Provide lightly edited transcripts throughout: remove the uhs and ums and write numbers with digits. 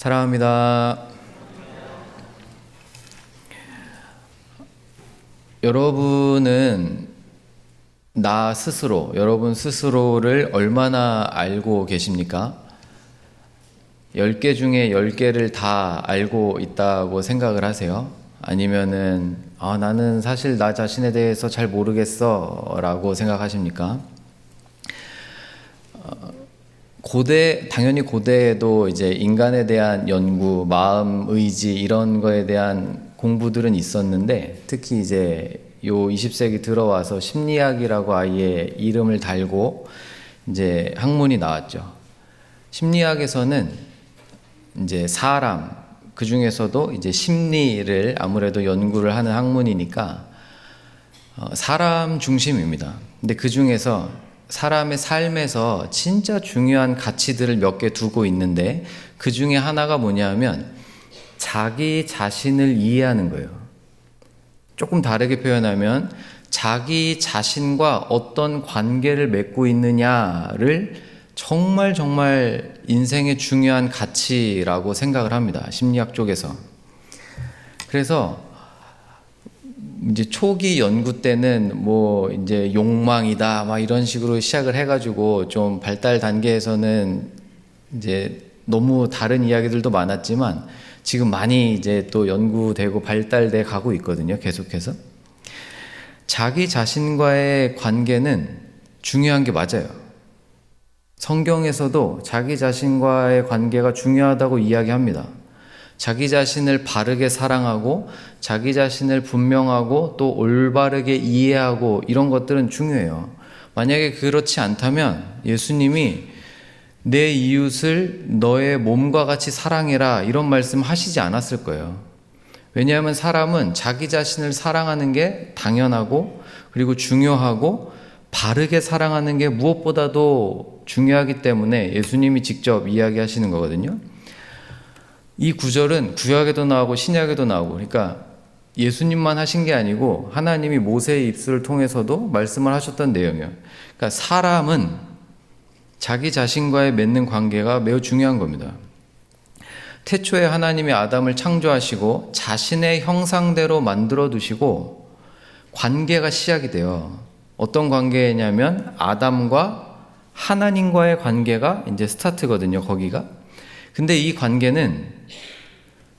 사랑합니다. 여러분은 여러분 스스로를 얼마나 알고 계십니까? 10개 중에 10개를 다 알고 있다고 생각을 하세요? 아니면은 나는 사실 나 자신에 대해서 잘 모르겠어 라고 생각하십니까? 당연히 고대에도 이제 인간에 대한 연구, 마음, 의지 이런 거에 대한 공부들은 있었는데, 특히 이제 요 20세기 들어와서 심리학이라고 아예 이름을 달고 이제 학문이 나왔죠. 심리학에서는 이제 사람, 그 중에서도 이제 심리를 아무래도 연구를 하는 학문이니까 사람 중심입니다. 근데 그 중에서 사람의 삶에서 진짜 중요한 가치들을 몇 개 두고 있는데, 그 중에 하나가 뭐냐면 자기 자신을 이해하는 거예요. 조금 다르게 표현하면 자기 자신과 어떤 관계를 맺고 있느냐를 정말 인생의 중요한 가치라고 생각을 합니다. 심리학 쪽에서. 그래서 이제 초기 연구 때는 이제 욕망이다 막 이런 식으로 시작을 해가지고 좀 발달 단계에서는 이제 너무 다른 이야기들도 많았지만 지금 많이 이제 또 연구되고 발달돼 가고 있거든요. 계속해서. 자기 자신과의 관계는 중요한 게 맞아요. 성경에서도 자기 자신과의 관계가 중요하다고 이야기합니다. 자기 자신을 바르게 사랑하고 자기 자신을 분명하고 또 올바르게 이해하고 이런 것들은 중요해요. 만약에 그렇지 않다면 예수님이 내 이웃을 너의 몸과 같이 사랑해라 이런 말씀 하시지 않았을 거예요. 왜냐하면 사람은 자기 자신을 사랑하는 게 당연하고 그리고 중요하고 바르게 사랑하는 게 무엇보다도 중요하기 때문에 예수님이 직접 이야기하시는 거거든요. 이 구절은 구약에도 나오고 신약에도 나오고, 그러니까 예수님만 하신 게 아니고 하나님이 모세의 입술을 통해서도 말씀을 하셨던 내용이에요. 그러니까 사람은 자기 자신과의 맺는 관계가 매우 중요한 겁니다. 태초에 하나님이 아담을 창조하시고 자신의 형상대로 만들어 두시고 관계가 시작이 돼요. 어떤 관계냐면 아담과 하나님과의 관계가 이제 스타트거든요, 거기가. 근데 이 관계는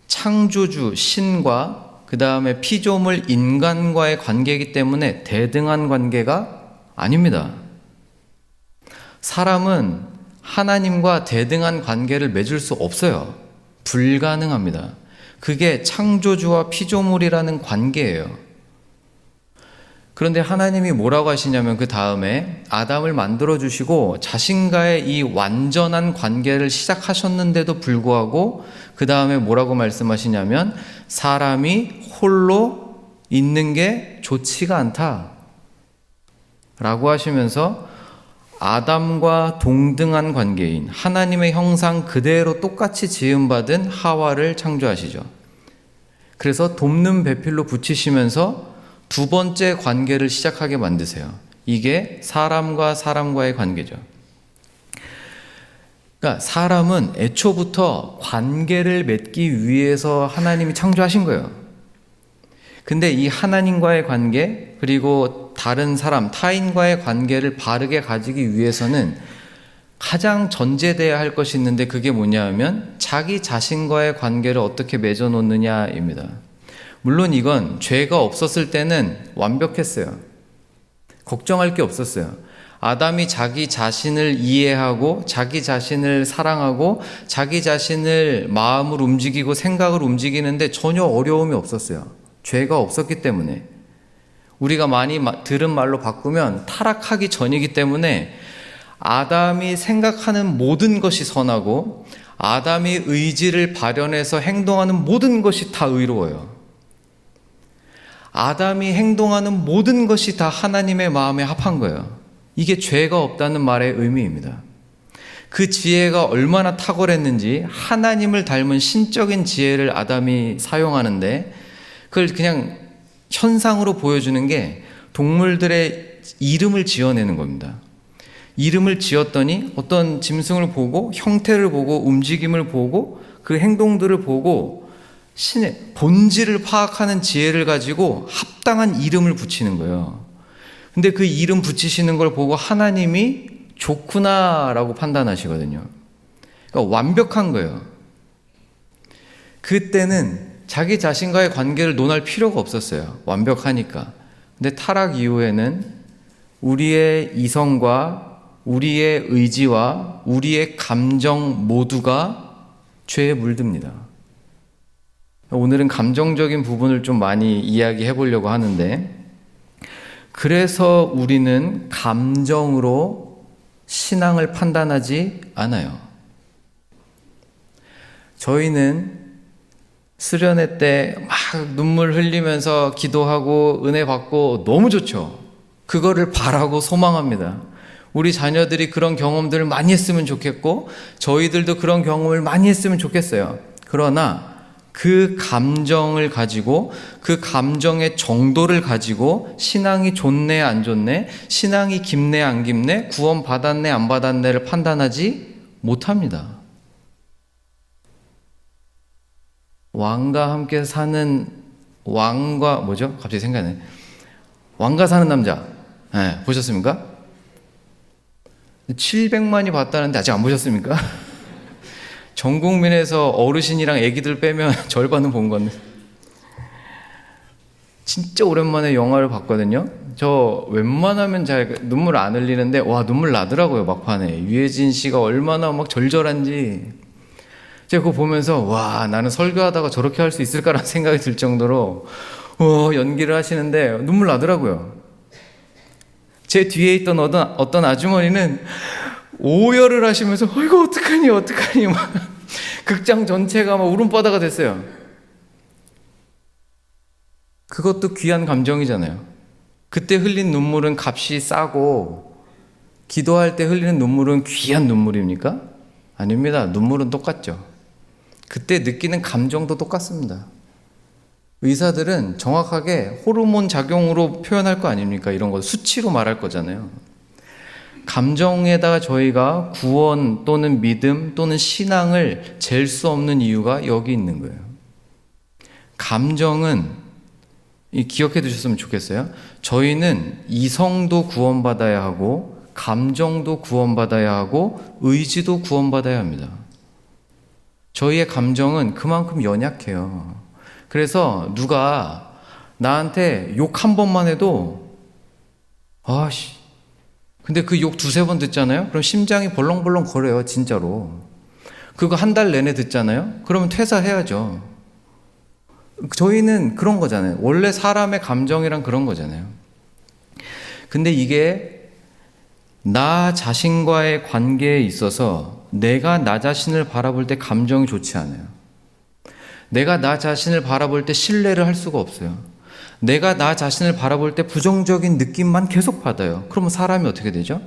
창조주 신과 그 다음에 피조물 인간과의 관계이기 때문에 대등한 관계가 아닙니다. 사람은 하나님과 대등한 관계를 맺을 수 없어요. 불가능합니다. 그게 창조주와 피조물이라는 관계예요. 그런데 하나님이 뭐라고 하시냐면 그 다음에 아담을 만들어주시고 자신과의 이 완전한 관계를 시작하셨는데도 불구하고 그 다음에 뭐라고 말씀하시냐면 사람이 홀로 있는 게 좋지가 않다 라고 하시면서 아담과 동등한 관계인 하나님의 형상 그대로 똑같이 지음받은 하와를 창조하시죠. 그래서 돕는 배필로 붙이시면서 두 번째 관계를 시작하게 만드세요. 이게 사람과 사람과의 관계죠. 그러니까 사람은 애초부터 관계를 맺기 위해서 하나님이 창조하신 거예요. 근데 이 하나님과의 관계 그리고 다른 사람, 타인과의 관계를 바르게 가지기 위해서는 가장 전제되어야 할 것이 있는데 그게 뭐냐 하면 자기 자신과의 관계를 어떻게 맺어놓느냐입니다. 물론 이건 죄가 없었을 때는 완벽했어요. 걱정할 게 없었어요. 아담이 자기 자신을 이해하고 자기 자신을 사랑하고 자기 자신을 마음을 움직이고 생각을 움직이는데 전혀 어려움이 없었어요. 죄가 없었기 때문에. 우리가 많이 들은 말로 바꾸면 타락하기 전이기 때문에 아담이 생각하는 모든 것이 선하고 아담이 의지를 발현해서 행동하는 모든 것이 다 의로워요. 아담이 행동하는 모든 것이 다 하나님의 마음에 합한 거예요. 이게 죄가 없다는 말의 의미입니다. 그 지혜가 얼마나 탁월했는지 하나님을 닮은 신적인 지혜를 아담이 사용하는데 그걸 그냥 현상으로 보여주는 게 동물들의 이름을 지어내는 겁니다. 이름을 지었더니 어떤 짐승을 보고 형태를 보고 움직임을 보고 그 행동들을 보고 신의 본질을 파악하는 지혜를 가지고 합당한 이름을 붙이는 거예요. 근데 그 이름 붙이시는 걸 보고 하나님이 좋구나라고 판단하시거든요. 그러니까 완벽한 거예요. 그때는 자기 자신과의 관계를 논할 필요가 없었어요. 완벽하니까. 근데 타락 이후에는 우리의 이성과 우리의 의지와 우리의 감정 모두가 죄에 물듭니다. 오늘은 감정적인 부분을 좀 많이 이야기해 보려고 하는데, 그래서 우리는 감정으로 신앙을 판단하지 않아요. 저희는 수련회 때 막 눈물 흘리면서 기도하고 은혜 받고 너무 좋죠. 그거를 바라고 소망합니다. 우리 자녀들이 그런 경험들을 많이 했으면 좋겠고 저희들도 그런 경험을 많이 했으면 좋겠어요. 그러나 그 감정을 가지고 그 감정의 정도를 가지고 신앙이 좋네 안 좋네, 신앙이 깊네 안 깊네, 구원 받았네 안 받았네를 판단하지 못합니다. 왕과 함께 사는 왕과 뭐죠? 갑자기 생각나네. 왕과 사는 남자. 네, 보셨습니까? 700만이 봤다는데 아직 안 보셨습니까? 전 국민에서 어르신이랑 애기들 빼면 절반은 본 건데. 진짜 오랜만에 영화를 봤거든요. 저 웬만하면 잘 눈물 안 흘리는데 와, 눈물 나더라고요. 막판에 유해진 씨가 얼마나 막 절절한지. 제가 그거 보면서 와, 나는 설교하다가 저렇게 할 수 있을까라는 생각이 들 정도로 연기를 하시는데 눈물 나더라고요. 제 뒤에 있던 어떤 아주머니는 오열을 하시면서 이거 어떡하니 막 극장 전체가 막 울음바다가 됐어요. 그것도 귀한 감정이잖아요. 그때 흘린 눈물은 값이 싸고 기도할 때 흘리는 눈물은 귀한 눈물입니까? 아닙니다. 눈물은 똑같죠. 그때 느끼는 감정도 똑같습니다. 의사들은 정확하게 호르몬 작용으로 표현할 거 아닙니까? 이런 거 수치로 말할 거잖아요. 감정에다가 저희가 구원 또는 믿음 또는 신앙을 잴 수 없는 이유가 여기 있는 거예요. 감정은 기억해 두셨으면 좋겠어요. 저희는 이성도 구원받아야 하고 감정도 구원받아야 하고 의지도 구원받아야 합니다. 저희의 감정은 그만큼 연약해요. 그래서 누가 나한테 욕 한 번만 해도 근데 그 욕 두세 번 듣잖아요? 그럼 심장이 벌렁벌렁 거려요. 진짜로. 그거 한 달 내내 듣잖아요? 그러면 퇴사해야죠. 저희는 그런 거잖아요. 원래 사람의 감정이란 그런 거잖아요. 근데 이게 나 자신과의 관계에 있어서 내가 나 자신을 바라볼 때 감정이 좋지 않아요. 내가 나 자신을 바라볼 때 신뢰를 할 수가 없어요. 내가 나 자신을 바라볼 때 부정적인 느낌만 계속 받아요. 그러면 사람이 어떻게 되죠?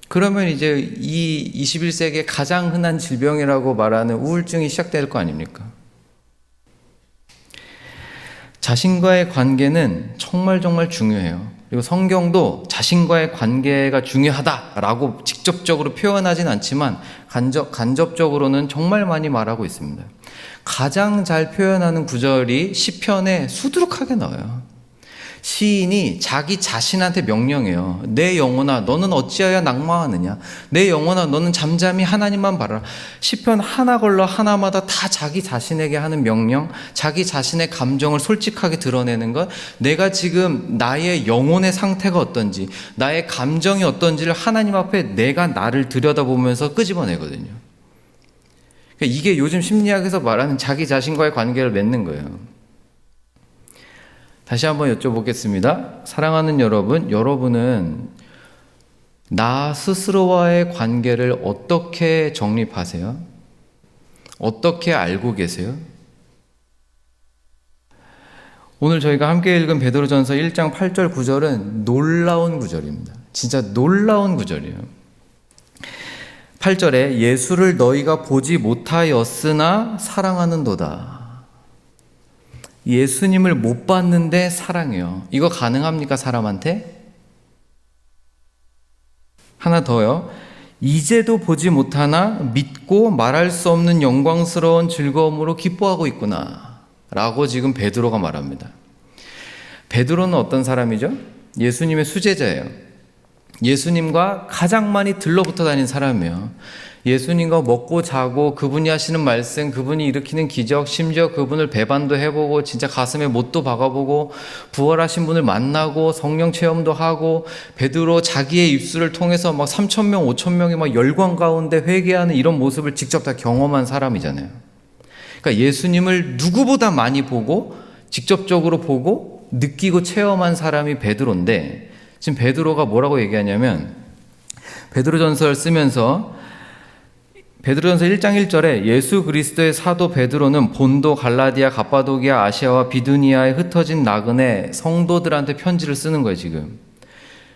그러면 이제 이 21세기의 가장 흔한 질병이라고 말하는 우울증이 시작될 거 아닙니까? 자신과의 관계는 정말 중요해요. 그리고 성경도 자신과의 관계가 중요하다라고 직접적으로 표현하진 않지만 간접적으로는 정말 많이 말하고 있습니다. 가장 잘 표현하는 구절이 시편에 수두룩하게 나와요. 시인이 자기 자신한테 명령해요. 내 영혼아 너는 어찌하여 낙망하느냐. 내 영혼아 너는 잠잠히 하나님만 바라라. 시편 하나 걸러 하나마다 다 자기 자신에게 하는 명령, 자기 자신의 감정을 솔직하게 드러내는 것, 내가 지금 나의 영혼의 상태가 어떤지, 나의 감정이 어떤지를 하나님 앞에 내가 나를 들여다보면서 끄집어내거든요. 그러니까 이게 요즘 심리학에서 말하는 자기 자신과의 관계를 맺는 거예요. 다시 한번 여쭤보겠습니다. 사랑하는 여러분, 여러분은 나 스스로와의 관계를 어떻게 정립하세요? 어떻게 알고 계세요? 오늘 저희가 함께 읽은 베드로전서 1장 8절 9절은 놀라운 구절입니다. 진짜 놀라운 구절이에요. 8절에 예수를 너희가 보지 못하였으나 사랑하는도다. 예수님을 못 봤는데 사랑해요. 이거 가능합니까, 사람한테? 하나 더요. 이제도 보지 못하나 믿고 말할 수 없는 영광스러운 즐거움으로 기뻐하고 있구나 라고 지금 베드로가 말합니다. 베드로는 어떤 사람이죠? 예수님의 수제자예요. 예수님과 가장 많이 들러붙어 다닌 사람이에요. 예수님과 먹고 자고 그분이 하시는 말씀, 그분이 일으키는 기적, 심지어 그분을 배반도 해보고 진짜 가슴에 못도 박아보고 부활하신 분을 만나고 성령 체험도 하고 베드로 자기의 입술을 통해서 막 3,000명, 5,000명이 막 열광 가운데 회개하는 이런 모습을 직접 다 경험한 사람이잖아요. 그러니까 예수님을 누구보다 많이 보고 직접적으로 보고 느끼고 체험한 사람이 베드로인데 지금 베드로가 뭐라고 얘기하냐면 베드로전서를 쓰면서 베드로전서 1장 1절에 예수 그리스도의 사도 베드로는 본도, 갈라디아, 갑바도기아, 아시아와 비두니아에 흩어진 나그네 성도들한테 편지를 쓰는 거예요 지금.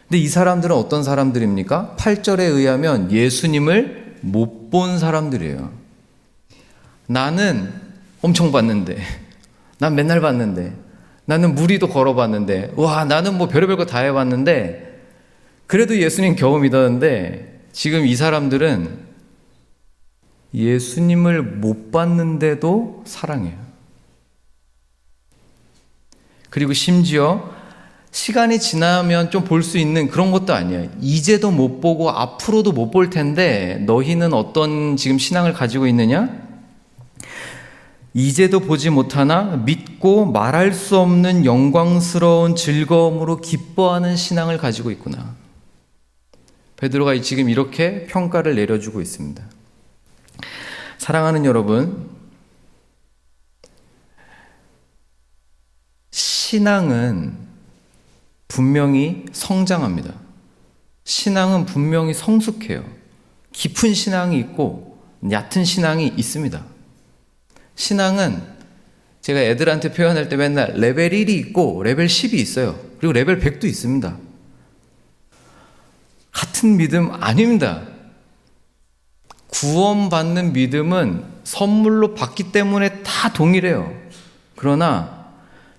근데 이 사람들은 어떤 사람들입니까? 8절에 의하면 예수님을 못 본 사람들이에요. 나는 엄청 봤는데, 난 맨날 봤는데, 나는 무리도 걸어봤는데, 와 나는 뭐 별의별 거 다 해봤는데 그래도 예수님 겨우 믿었는데 지금 이 사람들은 예수님을 못 봤는데도 사랑해요. 그리고 심지어 시간이 지나면 좀 볼 수 있는 그런 것도 아니에요. 이제도 못 보고 앞으로도 못 볼 텐데 너희는 어떤 지금 신앙을 가지고 있느냐? 이제도 보지 못하나 믿고 말할 수 없는 영광스러운 즐거움으로 기뻐하는 신앙을 가지고 있구나. 베드로가 지금 이렇게 평가를 내려주고 있습니다. 사랑하는 여러분, 신앙은 분명히 성장합니다. 신앙은 분명히 성숙해요. 깊은 신앙이 있고 얕은 신앙이 있습니다. 신앙은 제가 애들한테 표현할 때 맨날 레벨 1이 있고 레벨 10이 있어요. 그리고 레벨 100도 있습니다. 같은 믿음 아닙니다. 구원받는 믿음은 선물로 받기 때문에 다 동일해요. 그러나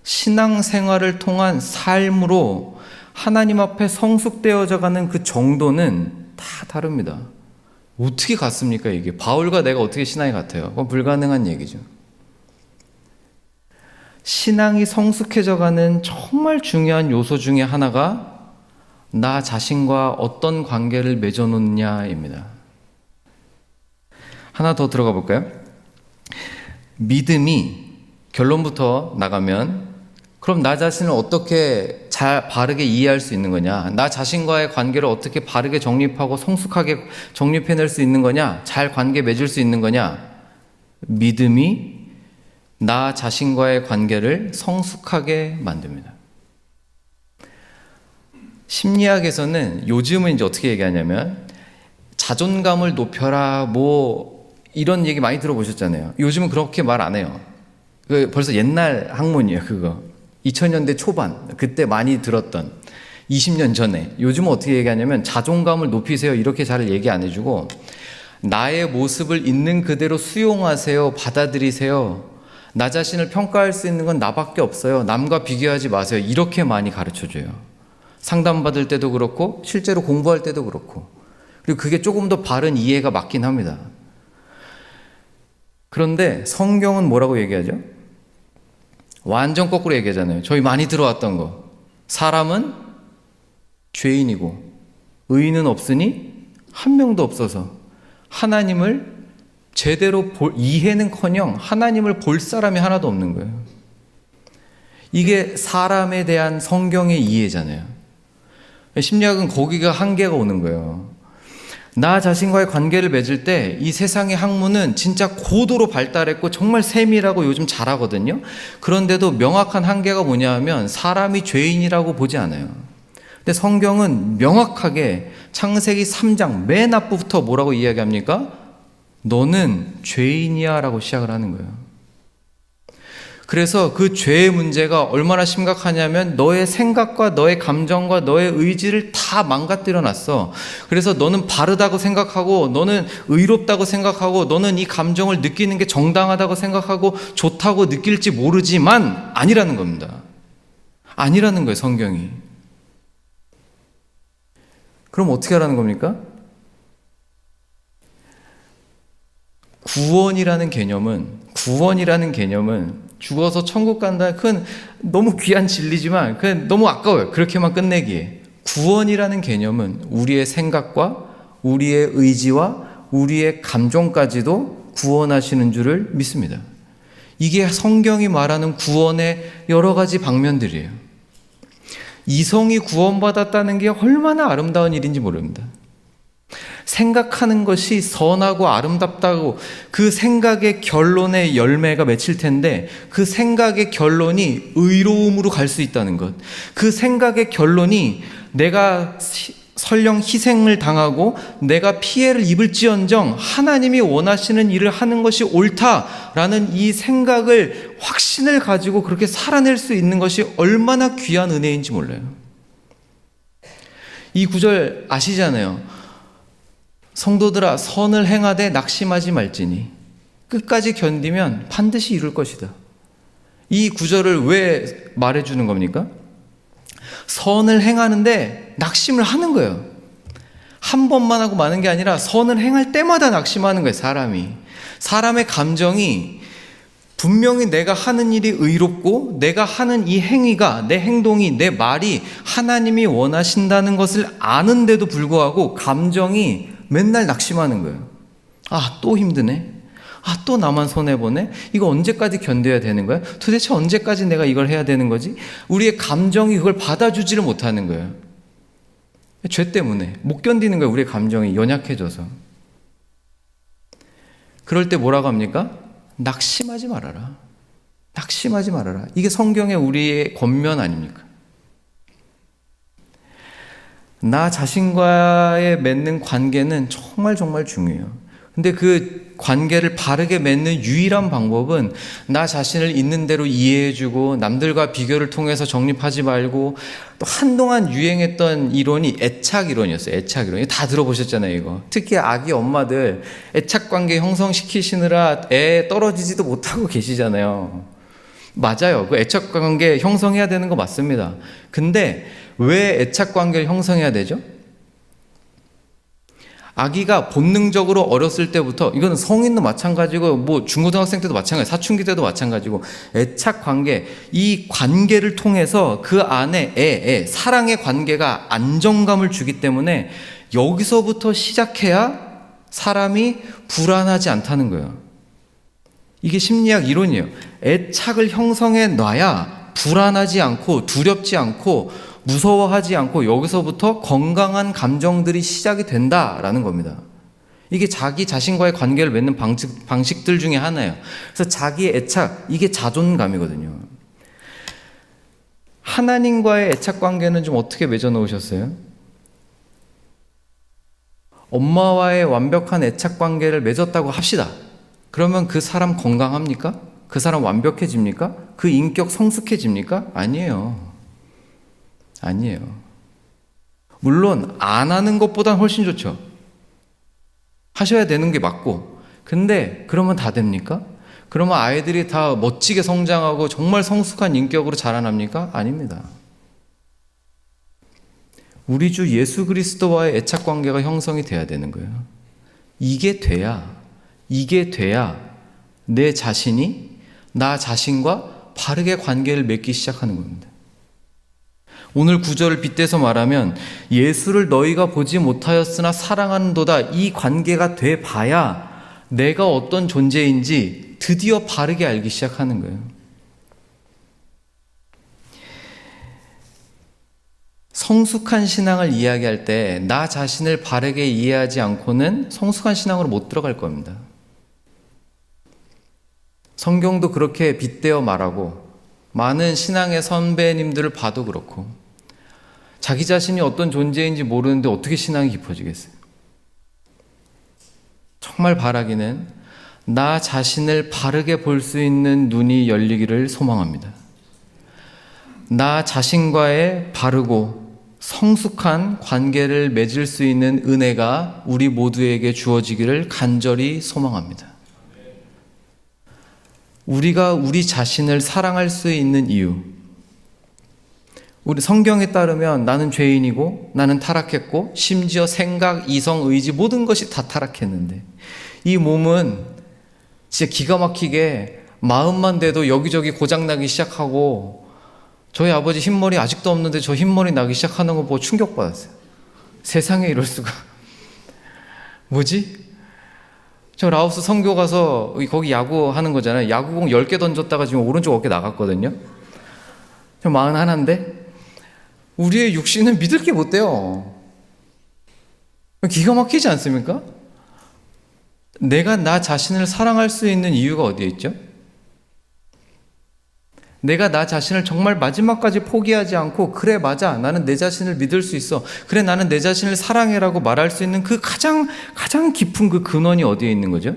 신앙생활을 통한 삶으로 하나님 앞에 성숙되어져 가는 그 정도는 다 다릅니다. 어떻게 같습니까 이게? 바울과 내가 어떻게 신앙이 같아요? 그건 불가능한 얘기죠. 신앙이 성숙해져 가는 정말 중요한 요소 중에 하나가 나 자신과 어떤 관계를 맺어놓느냐입니다. 하나 더 들어가 볼까요? 믿음이 결론부터 나가면 그럼 나 자신을 어떻게 잘 바르게 이해할 수 있는 거냐? 나 자신과의 관계를 어떻게 바르게 정립하고 성숙하게 정립해낼 수 있는 거냐? 잘 관계 맺을 수 있는 거냐? 믿음이 나 자신과의 관계를 성숙하게 만듭니다. 심리학에서는 요즘은 이제 어떻게 얘기하냐면 자존감을 높여라 뭐 이런 얘기 많이 들어보셨잖아요. 요즘은 그렇게 말 안 해요. 벌써 옛날 학문이에요 그거. 2000년대 초반 그때 많이 들었던 20년 전에. 요즘은 어떻게 얘기하냐면 자존감을 높이세요 이렇게 잘 얘기 안 해주고 나의 모습을 있는 그대로 수용하세요. 받아들이세요. 나 자신을 평가할 수 있는 건 나밖에 없어요. 남과 비교하지 마세요. 이렇게 많이 가르쳐줘요. 상담받을 때도 그렇고 실제로 공부할 때도 그렇고. 그리고 그게 조금 더 바른 이해가 맞긴 합니다. 그런데 성경은 뭐라고 얘기하죠? 완전 거꾸로 얘기하잖아요. 저희 많이 들어왔던 거. 사람은 죄인이고 의인은 없으니 한 명도 없어서 하나님을 제대로 이해는커녕 하나님을 볼 사람이 하나도 없는 거예요. 이게 사람에 대한 성경의 이해잖아요. 심리학은 거기가 한계가 오는 거예요. 나 자신과의 관계를 맺을 때 이 세상의 학문은 진짜 고도로 발달했고 정말 세밀하고 요즘 잘하거든요. 그런데도 명확한 한계가 뭐냐 하면 사람이 죄인이라고 보지 않아요. 근데 성경은 명확하게 창세기 3장 맨 앞부터 뭐라고 이야기합니까? 너는 죄인이야 라고 시작을 하는 거예요. 그래서 그 죄의 문제가 얼마나 심각하냐면 너의 생각과 너의 감정과 너의 의지를 다 망가뜨려 놨어. 그래서 너는 바르다고 생각하고 너는 의롭다고 생각하고 너는 이 감정을 느끼는 게 정당하다고 생각하고 좋다고 느낄지 모르지만 아니라는 겁니다. 아니라는 거예요, 성경이. 그럼 어떻게 하라는 겁니까? 구원이라는 개념은 죽어서 천국 간다. 그건 너무 귀한 진리지만 그건 너무 아까워요. 그렇게만 끝내기에. 구원이라는 개념은 우리의 생각과 우리의 의지와 우리의 감정까지도 구원하시는 줄을 믿습니다. 이게 성경이 말하는 구원의 여러 가지 방면들이에요. 이성이 구원받았다는 게 얼마나 아름다운 일인지 모릅니다. 생각하는 것이 선하고 아름답다고 그 생각의 결론의 열매가 맺힐 텐데 그 생각의 결론이 의로움으로 갈 수 있다는 것, 그 생각의 결론이 내가 설령 희생을 당하고 내가 피해를 입을지언정 하나님이 원하시는 일을 하는 것이 옳다라는 이 생각을 확신을 가지고 그렇게 살아낼 수 있는 것이 얼마나 귀한 은혜인지 몰라요. 이 구절 아시잖아요. 성도들아 선을 행하되 낙심하지 말지니 끝까지 견디면 반드시 이룰 것이다. 이 구절을 왜 말해주는 겁니까? 선을 행하는데 낙심을 하는 거예요. 한 번만 하고 마는 게 아니라 선을 행할 때마다 낙심하는 거예요. 사람의 감정이 분명히 내가 하는 일이 의롭고 내가 하는 이 행위가, 내 행동이, 내 말이 하나님이 원하신다는 것을 아는데도 불구하고 감정이 맨날 낙심하는 거예요. 아, 또 힘드네. 아, 또 나만 손해보네. 이거 언제까지 견뎌야 되는 거야? 도대체 언제까지 내가 이걸 해야 되는 거지? 우리의 감정이 그걸 받아주지를 못하는 거예요. 죄 때문에 못 견디는 거예요. 우리의 감정이 연약해져서. 그럴 때 뭐라고 합니까? 낙심하지 말아라. 낙심하지 말아라. 이게 성경의 우리의 권면 아닙니까? 나 자신과의 맺는 관계는 정말 중요해요. 근데 그 관계를 바르게 맺는 유일한 방법은 나 자신을 있는 대로 이해해주고 남들과 비교를 통해서 정립하지 말고, 또 한동안 유행했던 이론이 애착 이론이었어요. 애착 이론. 다 들어보셨잖아요, 이거. 특히 아기 엄마들 애착 관계 형성시키시느라 애 떨어지지도 못하고 계시잖아요. 맞아요. 그 애착 관계 형성해야 되는 거 맞습니다. 근데 왜 애착 관계를 형성해야 되죠? 아기가 본능적으로 어렸을 때부터, 이거는 성인도 마찬가지고 뭐 중고등학생 때도 마찬가지, 사춘기 때도 마찬가지고, 애착 관계, 이 관계를 통해서 그 안에 사랑의 관계가 안정감을 주기 때문에 여기서부터 시작해야 사람이 불안하지 않다는 거예요. 이게 심리학 이론이에요. 애착을 형성해 놔야 불안하지 않고 두렵지 않고 무서워하지 않고 여기서부터 건강한 감정들이 시작이 된다라는 겁니다. 이게 자기 자신과의 관계를 맺는 방식들 중에 하나예요. 그래서 자기의 애착, 이게 자존감이거든요. 하나님과의 애착 관계는 좀 어떻게 맺어 놓으셨어요? 엄마와의 완벽한 애착 관계를 맺었다고 합시다. 그러면 그 사람 건강합니까? 그 사람 완벽해집니까? 그 인격 성숙해집니까? 아니에요. 물론 안 하는 것보단 훨씬 좋죠. 하셔야 되는 게 맞고. 근데 그러면 다 됩니까? 그러면 아이들이 다 멋지게 성장하고 정말 성숙한 인격으로 자라납니까? 아닙니다. 우리 주 예수 그리스도와의 애착 관계가 형성이 돼야 되는 거예요. 이게 돼야 내 자신이 나 자신과 바르게 관계를 맺기 시작하는 겁니다. 오늘 구절을 빗대서 말하면 예수를 너희가 보지 못하였으나 사랑하는도다, 이 관계가 돼 봐야 내가 어떤 존재인지 드디어 바르게 알기 시작하는 거예요. 성숙한 신앙을 이야기할 때 나 자신을 바르게 이해하지 않고는 성숙한 신앙으로 못 들어갈 겁니다. 성경도 그렇게 빗대어 말하고, 많은 신앙의 선배님들을 봐도 그렇고, 자기 자신이 어떤 존재인지 모르는데 어떻게 신앙이 깊어지겠어요? 정말 바라기는 나 자신을 바르게 볼 수 있는 눈이 열리기를 소망합니다. 나 자신과의 바르고 성숙한 관계를 맺을 수 있는 은혜가 우리 모두에게 주어지기를 간절히 소망합니다. 우리가 우리 자신을 사랑할 수 있는 이유, 우리 성경에 따르면 나는 죄인이고 나는 타락했고 심지어 생각, 이성, 의지 모든 것이 다 타락했는데 이 몸은 진짜 기가 막히게 마음만 돼도 여기저기 고장나기 시작하고 저희 아버지 흰머리 아직도 없는데 저 흰머리 나기 시작하는 거 보고 충격받았어요. 세상에 이럴 수가. 뭐지? 저 라오스 선교 가서 거기 야구하는 거잖아요. 야구공 10개 던졌다가 지금 오른쪽 어깨 나갔거든요. 저 41인데 우리의 육신은 믿을 게 못 돼요. 기가 막히지 않습니까? 내가 나 자신을 사랑할 수 있는 이유가 어디에 있죠? 내가 나 자신을 정말 마지막까지 포기하지 않고 그래 맞아 나는 내 자신을 믿을 수 있어 그래 나는 내 자신을 사랑해라고 말할 수 있는 그 가장 깊은 그 근원이 어디에 있는 거죠?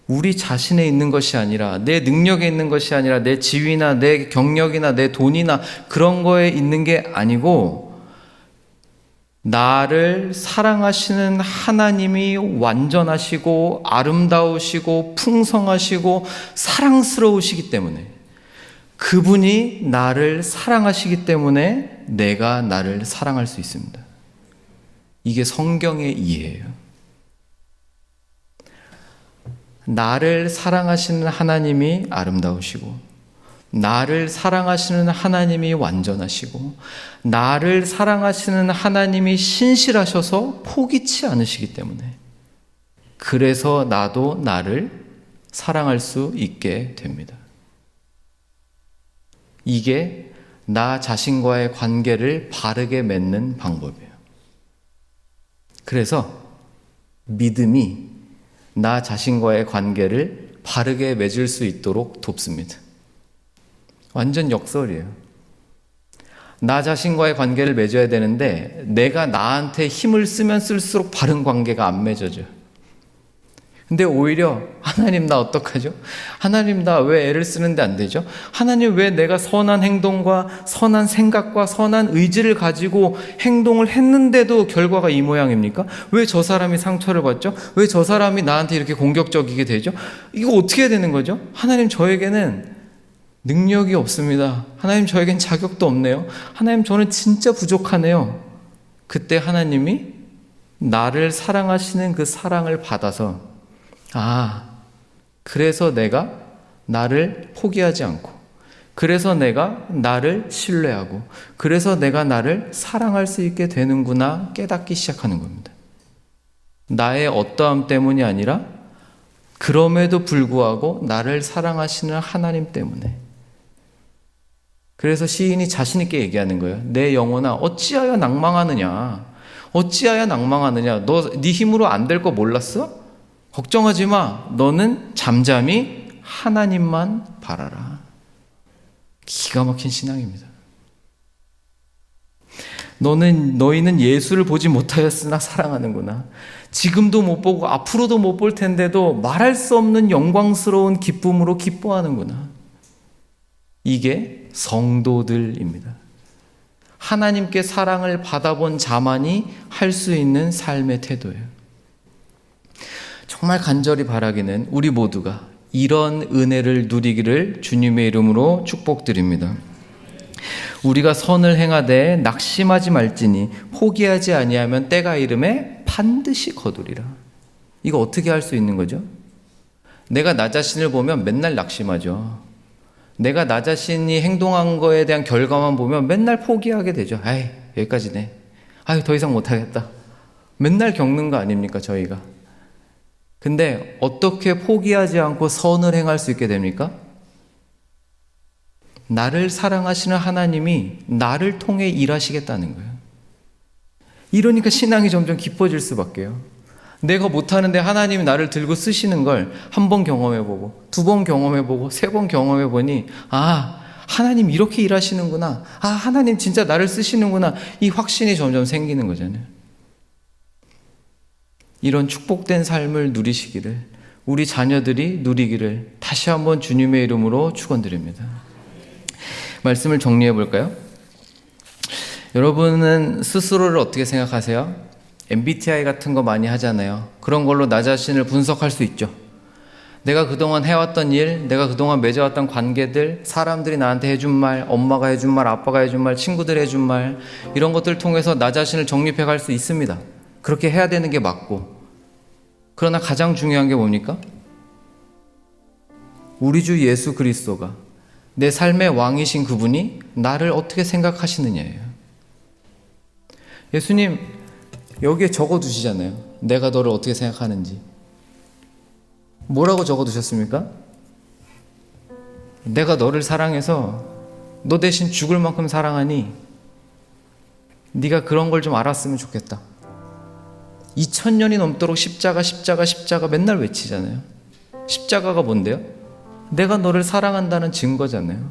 우리 자신에 있는 것이 아니라 내 능력에 있는 것이 아니라 내 지위나 내 경력이나 내 돈이나 그런 거에 있는 게 아니고 나를 사랑하시는 하나님이 완전하시고 아름다우시고 풍성하시고 사랑스러우시기 때문에 그분이 나를 사랑하시기 때문에 내가 나를 사랑할 수 있습니다. 이게 성경의 이해예요. 나를 사랑하시는 하나님이 아름다우시고 나를 사랑하시는 하나님이 완전하시고 나를 사랑하시는 하나님이 신실하셔서 포기치 않으시기 때문에 그래서 나도 나를 사랑할 수 있게 됩니다. 이게 나 자신과의 관계를 바르게 맺는 방법이에요. 그래서 믿음이 나 자신과의 관계를 바르게 맺을 수 있도록 돕습니다. 완전 역설이에요. 나 자신과의 관계를 맺어야 되는데 내가 나한테 힘을 쓰면 쓸수록 바른 관계가 안 맺어져요. 근데 오히려 하나님 나 어떡하죠? 하나님 나 왜 애를 쓰는데 안 되죠? 하나님 왜 내가 선한 행동과 선한 생각과 선한 의지를 가지고 행동을 했는데도 결과가 이 모양입니까? 왜 저 사람이 상처를 받죠? 왜 저 사람이 나한테 이렇게 공격적이게 되죠? 이거 어떻게 해야 되는 거죠? 하나님 저에게는 능력이 없습니다. 하나님 저에겐 자격도 없네요. 하나님 저는 진짜 부족하네요. 그때 하나님이 나를 사랑하시는 그 사랑을 받아서 그래서 내가 나를 포기하지 않고 그래서 내가 나를 신뢰하고 그래서 내가 나를 사랑할 수 있게 되는구나 깨닫기 시작하는 겁니다. 나의 어떠함 때문이 아니라 그럼에도 불구하고 나를 사랑하시는 하나님 때문에. 그래서 시인이 자신 있게 얘기하는 거예요. 내 영혼아 어찌하여 낭망하느냐. 어찌하여 낭망하느냐. 너 네 힘으로 안 될 거 몰랐어? 걱정하지 마. 너는 잠잠히 하나님만 바라라. 기가 막힌 신앙입니다. 너희는 예수를 보지 못하였으나 사랑하는구나. 지금도 못 보고 앞으로도 못 볼 텐데도 말할 수 없는 영광스러운 기쁨으로 기뻐하는구나. 이게 성도들입니다. 하나님께 사랑을 받아본 자만이 할 수 있는 삶의 태도예요. 정말 간절히 바라기는 우리 모두가 이런 은혜를 누리기를 주님의 이름으로 축복드립니다. 우리가 선을 행하되 낙심하지 말지니 포기하지 아니하면 때가 이름에 반드시 거두리라. 이거 어떻게 할 수 있는 거죠? 내가 나 자신을 보면 맨날 낙심하죠. 내가 나 자신이 행동한 거에 대한 결과만 보면 맨날 포기하게 되죠. 여기까지네. 더 이상 못하겠다. 맨날 겪는 거 아닙니까 저희가? 근데 어떻게 포기하지 않고 선을 행할 수 있게 됩니까? 나를 사랑하시는 하나님이 나를 통해 일하시겠다는 거예요. 이러니까 신앙이 점점 깊어질 수밖에요. 내가 못하는데 하나님이 나를 들고 쓰시는 걸 한 번 경험해보고 2번 경험해보고 3번 경험해보니 하나님 이렇게 일하시는구나. 하나님 진짜 나를 쓰시는구나. 이 확신이 점점 생기는 거잖아요. 이런 축복된 삶을 누리시기를 우리 자녀들이 누리기를 다시 한번 주님의 이름으로 축원드립니다. 말씀을 정리해 볼까요? 여러분은 스스로를 어떻게 생각하세요? MBTI 같은 거 많이 하잖아요. 그런 걸로 나 자신을 분석할 수 있죠. 내가 그동안 해왔던 일, 내가 그동안 맺어왔던 관계들, 사람들이 나한테 해준 말, 엄마가 해준 말, 아빠가 해준 말, 친구들이 해준 말, 이런 것들을 통해서 나 자신을 정립해 갈 수 있습니다. 그렇게 해야 되는 게 맞고. 그러나 가장 중요한 게 뭡니까? 우리 주 예수 그리스도가, 내 삶의 왕이신 그분이 나를 어떻게 생각하시느냐예요. 예수님 여기에 적어두시잖아요. 내가 너를 어떻게 생각하는지. 뭐라고 적어두셨습니까? 내가 너를 사랑해서 너 대신 죽을 만큼 사랑하니 네가 그런 걸 좀 알았으면 좋겠다. 2000년이 넘도록 십자가 맨날 외치잖아요. 십자가가 뭔데요? 내가 너를 사랑한다는 증거잖아요.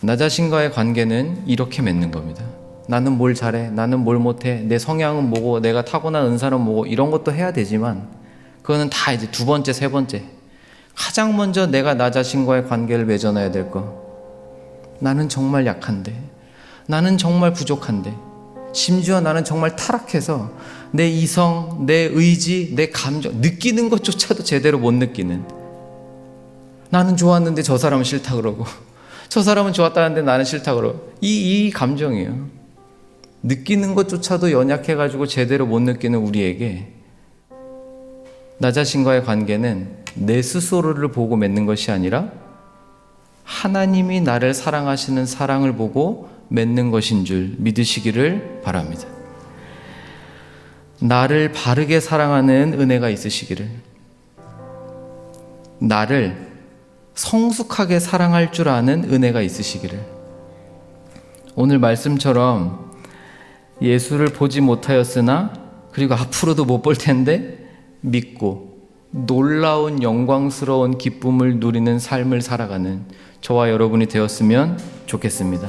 나 자신과의 관계는 이렇게 맺는 겁니다. 나는 뭘 잘해, 나는 뭘 못해, 내 성향은 뭐고, 내가 타고난 은사는 뭐고, 이런 것도 해야 되지만 그거는 다 이제 두 번째, 세 번째. 가장 먼저 내가 나 자신과의 관계를 맺어놔야 될 거. 나는 정말 약한데, 나는 정말 부족한데, 심지어 나는 정말 타락해서 내 이성, 내 의지, 내 감정, 느끼는 것조차도 제대로 못 느끼는, 나는 좋았는데 저 사람은 싫다 그러고, 저 사람은 좋았다는데 나는 싫다 그러고, 이 감정이에요. 느끼는 것조차도 연약해가지고 제대로 못 느끼는 우리에게 나 자신과의 관계는 내 스스로를 보고 맺는 것이 아니라 하나님이 나를 사랑하시는 사랑을 보고 맺는 것인 줄 믿으시기를 바랍니다. 나를 바르게 사랑하는 은혜가 있으시기를, 나를 성숙하게 사랑할 줄 아는 은혜가 있으시기를. 오늘 말씀처럼 예수를 보지 못하였으나 그리고 앞으로도 못 볼 텐데 믿고 놀라운 영광스러운 기쁨을 누리는 삶을 살아가는 저와 여러분이 되었으면 좋겠습니다.